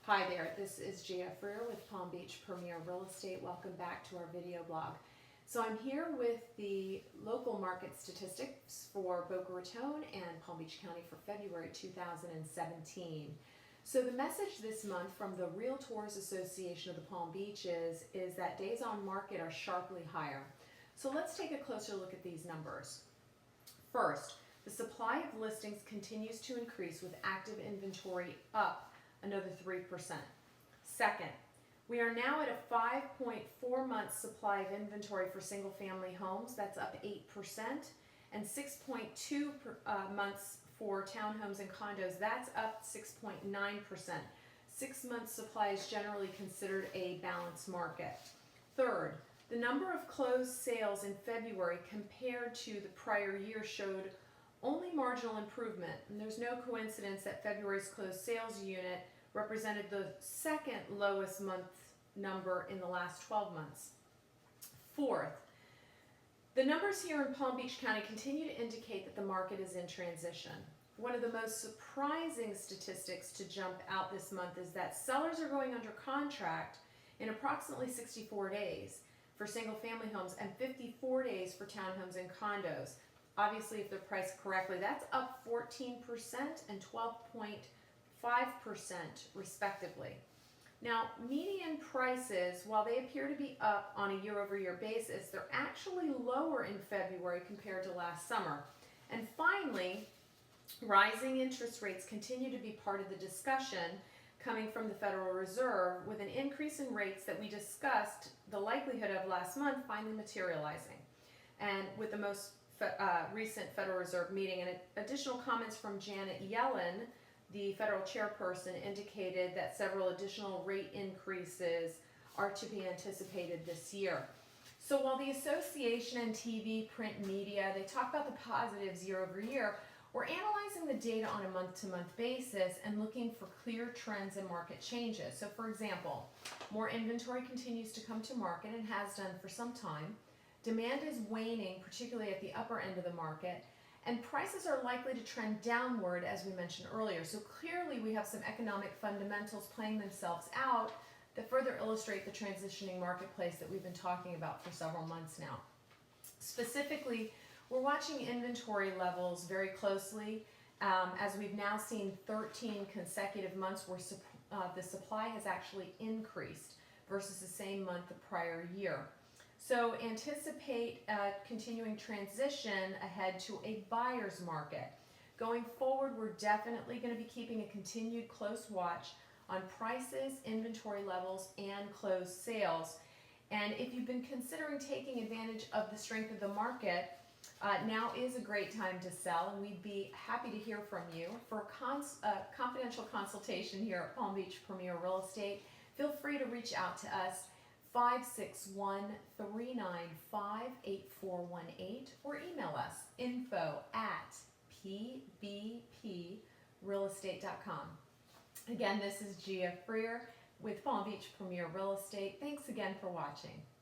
Hi there, this is Gia Freer with Palm Beach Premier Real Estate. Welcome back to our video blog. So I'm here with the local market statistics for Boca Raton and Palm Beach County for February 2017. So the message this month from the Realtors Association of the Palm Beach is that days on market are sharply higher. So let's take a closer look at these numbers. First, the supply of listings continues to increase with active inventory up another 3%. Second, we are now at a 5.4 month supply of inventory for single family homes, that's up 8%, and 6.2 months for townhomes and condos, that's up 6.9%. 6 months supply is generally considered a balanced market. Third, the number of closed sales in February compared to the prior year showed only marginal improvement, and there's no coincidence that February's closed sales unit represented the second lowest month number in the last 12 months. Fourth, the numbers here in Palm Beach County continue to indicate that the market is in transition. One of the most surprising statistics to jump out this month is that sellers are going under contract in approximately 64 days for single family homes and 54 days for townhomes and condos. Obviously, if they're priced correctly, that's up 14% and 12.5% respectively. Now, median prices, while they appear to be up on a year-over-year basis, they're actually lower in February compared to last summer. And finally, rising interest rates continue to be part of the discussion coming from the Federal Reserve, with an increase in rates that we discussed the likelihood of last month finally materializing. And with the most recent Federal Reserve meeting, and additional comments from Janet Yellen, the federal chairperson, indicated that several additional rate increases are to be anticipated this year. So while the association and TV, print media, they talk about the positives year over year, we're analyzing the data on a month-to-month basis and looking for clear trends and market changes. So for example, more inventory continues to come to market and has done for some time. Demand is waning, particularly at the upper end of the market, and prices are likely to trend downward, as we mentioned earlier. So clearly we have some economic fundamentals playing themselves out that further illustrate the transitioning marketplace that we've been talking about for several months now. Specifically, we're watching inventory levels very closely, as we've now seen 13 consecutive months where the supply has actually increased versus the same month the prior year. So anticipate a continuing transition ahead to a buyer's market. Going forward, we're definitely going to be keeping a continued close watch on prices, inventory levels, and closed sales. And if you've been considering taking advantage of the strength of the market, now is a great time to sell, and we'd be happy to hear from you. For a confidential consultation here at Palm Beach Premier Real Estate, feel free to reach out to us, 561-395-8418, or email us, info@pbprealestate.com. Again, this is Gia Freer with Palm Beach Premier Real Estate. Thanks again for watching.